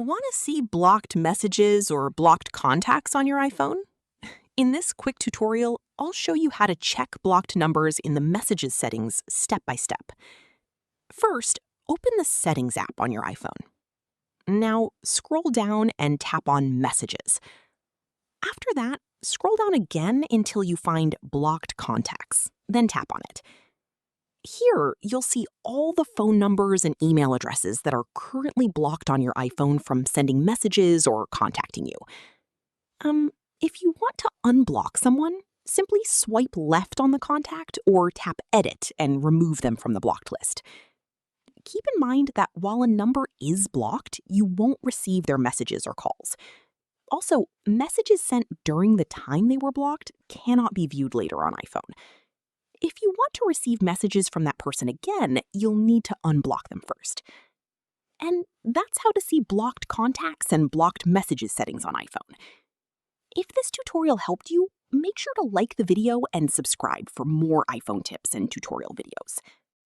Want to see blocked messages or blocked contacts on your iPhone? In this quick tutorial, I'll show you how to check blocked numbers in the Messages settings step by step. First, open the Settings app on your iPhone. Now, scroll down and tap on Messages. After that, scroll down again until you find Blocked Contacts, then tap on it. Here, you'll see all the phone numbers and email addresses that are currently blocked on your iPhone from sending messages or contacting you. If you want to unblock someone, simply swipe left on the contact or tap Edit and remove them from the blocked list. Keep in mind that while a number is blocked, you won't receive their messages or calls. Also, messages sent during the time they were blocked cannot be viewed later on iPhone. If you want to receive messages from that person again, you'll need to unblock them first. And that's how to see blocked contacts and blocked messages settings on iPhone. If this tutorial helped you, make sure to like the video and subscribe for more iPhone tips and tutorial videos.